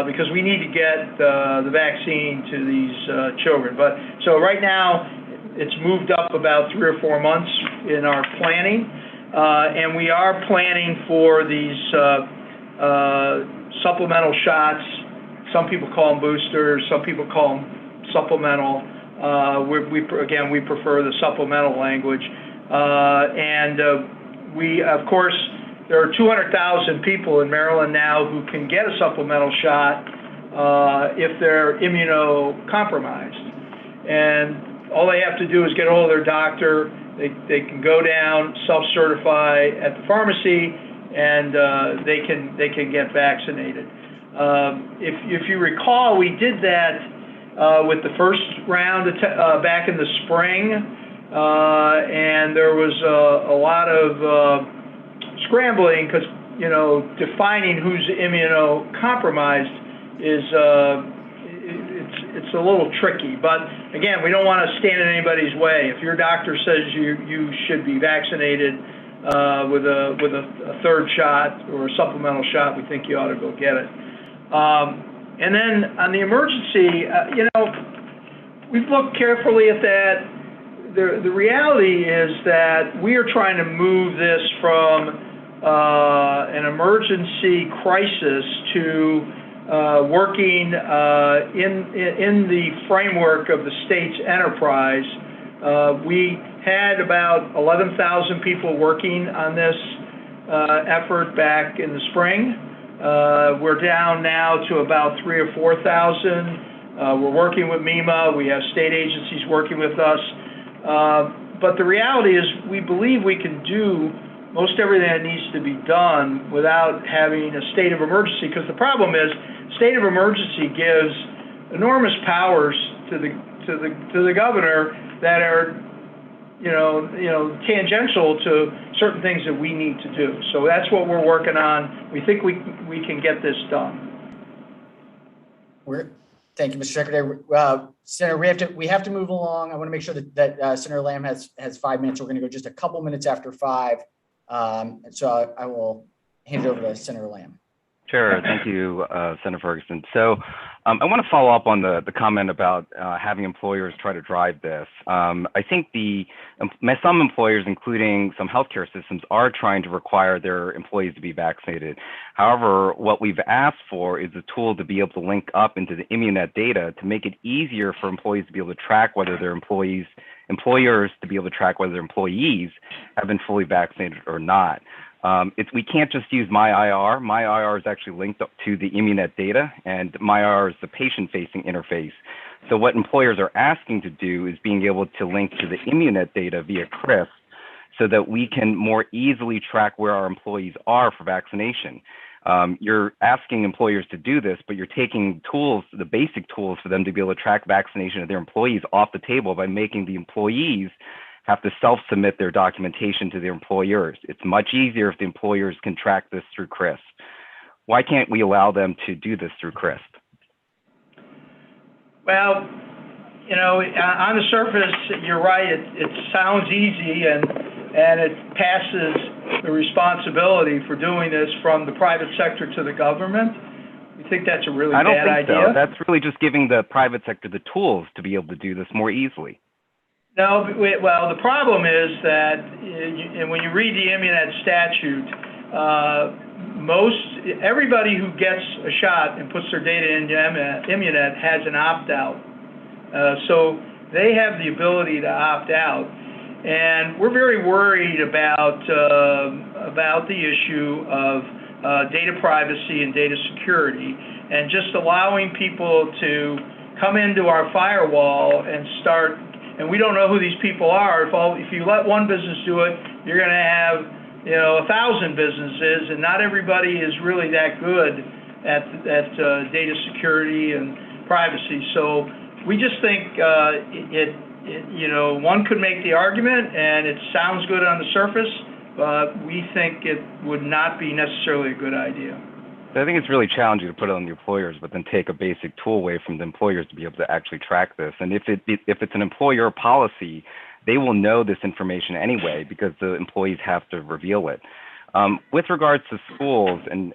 because we need to get the vaccine to these children. But so right now, it's moved up about 3 or 4 months in our planning, and we are planning for these supplemental shots. Some people call them boosters, some people call them supplemental. We prefer the supplemental language. We, of course, there are 200,000 people in Maryland now who can get a supplemental shot if they're immunocompromised. And all they have to do is get a hold of their doctor. They can go down, self-certify at the pharmacy, and they can get vaccinated. If you recall, we did that with the first round back in the spring, and there was a lot of scrambling because, you know, defining who's immunocompromised is it's a little tricky. But again, we don't want to stand in anybody's way. If your doctor says you should be vaccinated with a third shot or a supplemental shot, we think you ought to go get it. And then on the emergency, you know, we've looked carefully at that. The reality is that we are trying to move this from an emergency crisis to working in the framework of the state's enterprise. We had about 11,000 people working on this effort back in the spring. We're down now to about 3,000 or 4,000. We're working with MEMA. We have state agencies working with us. But the reality is we believe we can do most everything that needs to be done without having a state of emergency, because the problem is state of emergency gives enormous powers to the governor that are tangential to certain things that we need to do. So that's what we're working on. We think we can get this done. Thank you, Mr. Secretary. Senator, we have to move along. I want to make sure that Senator Lamb has 5 minutes. We're going to go just a couple minutes after 5. So I will hand it over to Senator Lamb. Sure. Thank you, Senator Ferguson. So I want to follow up on the comment about having employers try to drive this. I think some employers, including some healthcare systems, are trying to require their employees to be vaccinated. However, what we've asked for is a tool to be able to link up into the Immunet data to make it easier for employees to be able to track whether their employers to be able to track whether their employees have been fully vaccinated or not. We can't just use MyIR. MyIR is actually linked up to the Immunet data, and MyIR is the patient-facing interface. So what employers are asking to do is being able to link to the Immunet data via CRISP so that we can more easily track where our employees are for vaccination. You're asking employers to do this, but you're taking tools, the basic tools for them to be able to track vaccination of their employees off the table by making the employees have to self-submit their documentation to their employers. It's much easier if the employers can track this through CRISP. Why can't we allow them to do this through CRISP? Well, on the surface, you're right. It sounds easy, and it passes the responsibility for doing this from the private sector to the government. We think that's a really bad idea. I don't think so. That's really just giving the private sector the tools to be able to do this more easily. No, well, the problem is that when you read the Immunet statute, everybody who gets a shot and puts their data into Immunet has an opt-out. So they have the ability to opt out. And we're very worried about the issue of data privacy and data security, and just allowing people to come into our firewall and start. And we don't know who these people are. If you let one business do it, you're going to have 1,000 businesses, and not everybody is really that good at data security and privacy. So we just think one could make the argument, and it sounds good on the surface, but we think it would not be necessarily a good idea. I think it's really challenging to put it on the employers, but then take a basic tool away from the employers to be able to actually track this. And if it's an employer policy they will know this information anyway because the employees have to reveal it. With regards to schools and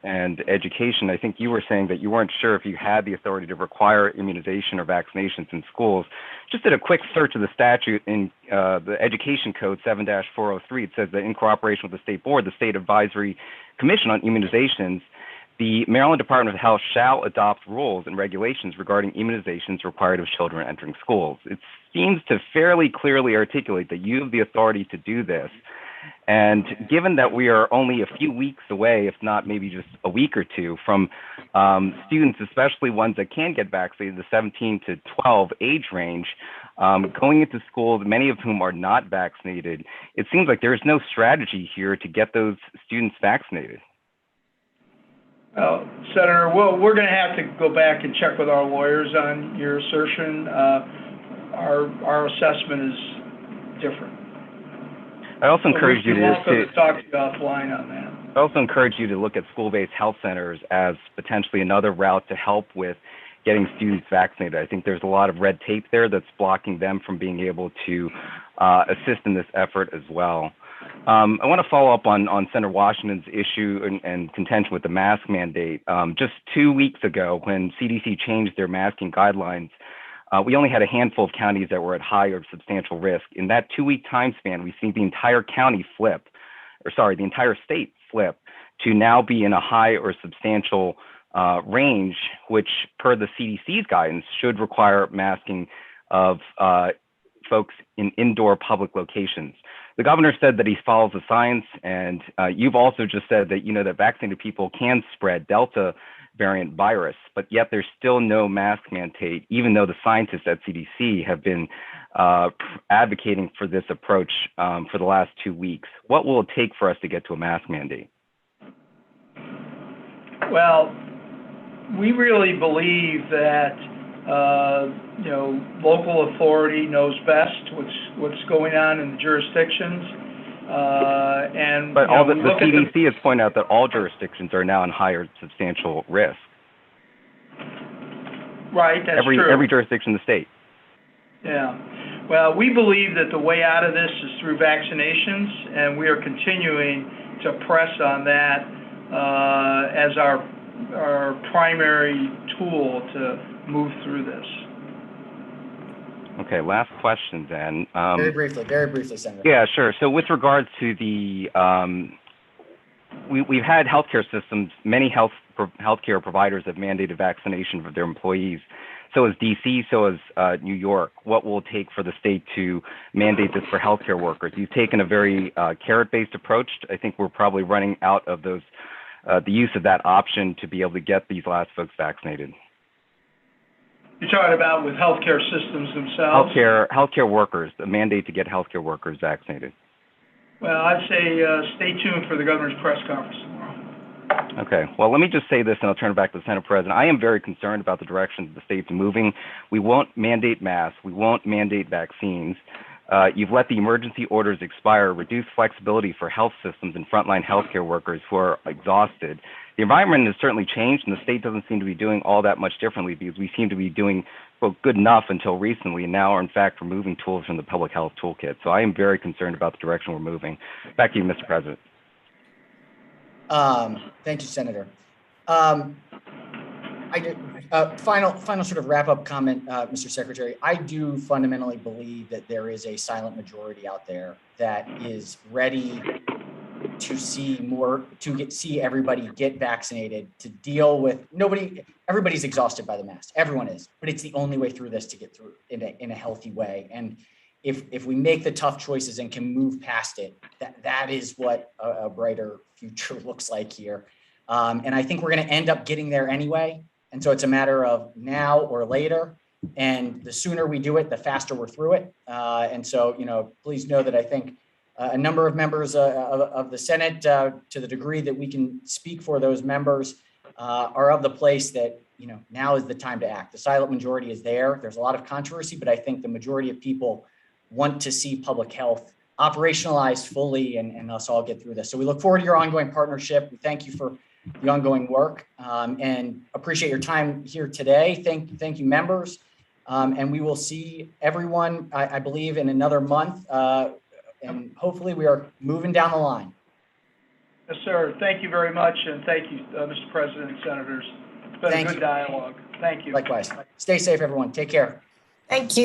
education, I think you were saying that you weren't sure if you had the authority to require immunization or vaccinations in schools. Just did a quick search of the statute in the Education Code 7-403. It says that in cooperation with the State Board, the State Advisory Commission on Immunizations, the Maryland Department of Health shall adopt rules and regulations regarding immunizations required of children entering schools. It seems to fairly clearly articulate that you have the authority to do this. And given that we are only a few weeks away, if not maybe just a week or two, from students, especially ones that can get vaccinated, the 17 to 12 age range, going into schools, many of whom are not vaccinated, it seems like there is no strategy here to get those students vaccinated. Well, Senator, we're going to have to go back and check with our lawyers on your assertion. Our assessment is different. I also encourage you to talk to you offline on that. I also encourage you to look at school-based health centers as potentially another route to help with getting students vaccinated. I think there's a lot of red tape there that's blocking them from being able to assist in this effort as well. I want to follow up on Senator Washington's issue and contention with the mask mandate. Just 2 weeks ago, when CDC changed their masking guidelines, we only had a handful of counties that were at high or substantial risk. In that 2-week time span, we've seen the entire the entire state flip to now be in a high or substantial range, which per the CDC's guidance should require masking of folks in indoor public locations. The governor said that he follows the science, and you've also just said that that vaccinated people can spread Delta variant virus, but yet there's still no mask mandate, even though the scientists at CDC have been advocating for this approach for the last 2 weeks. What will it take for us to get to a mask mandate? Well, we really believe that local authority knows best what's going on in the jurisdictions. But the CDC has pointed out that all jurisdictions are now in higher substantial risk. Right, that's true. Every jurisdiction in the state. Yeah. Well, we believe that the way out of this is through vaccinations, and we are continuing to press on that as our primary tool to move through this. Okay, last question then. Very briefly, Senator. Yeah, sure. So with regards to the, we've had healthcare systems, many healthcare providers have mandated vaccination for their employees. So is DC, so is New York. What will it take for the state to mandate this for healthcare workers? You've taken a very carrot-based approach. I think we're probably running out of those, the use of that option to be able to get these last folks vaccinated. You're talking about with healthcare systems themselves? Healthcare workers, the mandate to get healthcare workers vaccinated. Well, I'd say stay tuned for the governor's press conference tomorrow. Okay. Well, let me just say this, and I'll turn it back to the Senate President. I am very concerned about the direction the state's moving. We won't mandate masks. We won't mandate vaccines. You've let the emergency orders expire, reduce flexibility for health systems and frontline healthcare workers who are exhausted. The environment has certainly changed, and the state doesn't seem to be doing all that much differently because we seem to be doing good enough until recently, and now are in fact removing tools from the public health toolkit. So I am very concerned about the direction we're moving. Back to you, Mr. President. Thank you, Senator. Final sort of wrap-up comment, Mr. Secretary. I do fundamentally believe that there is a silent majority out there that is ready to see everybody get vaccinated, to deal with everybody's exhausted by the mask. Everyone is, but it's the only way through this to get through in a healthy way. And if we make the tough choices and can move past it, that is what a brighter future looks like here. And I think we're going to end up getting there anyway. And so it's a matter of now or later. And the sooner we do it, the faster we're through it. And so, please know that I think a number of members of the Senate, to the degree that we can speak for those members, are of the place that, now is the time to act. The silent majority is there. There's a lot of controversy, but I think the majority of people want to see public health operationalized fully and us all get through this. So we look forward to your ongoing partnership. We thank you for the ongoing work and appreciate your time here today. Thank you, members. And we will see everyone, I believe, in another month. And hopefully we are moving down the line. Yes, sir. Thank you very much, and thank you, Mr. President and Senators. It's been Thank a good you. dialogue. Thank you. Likewise. Stay safe, everyone. Take care. Thank you.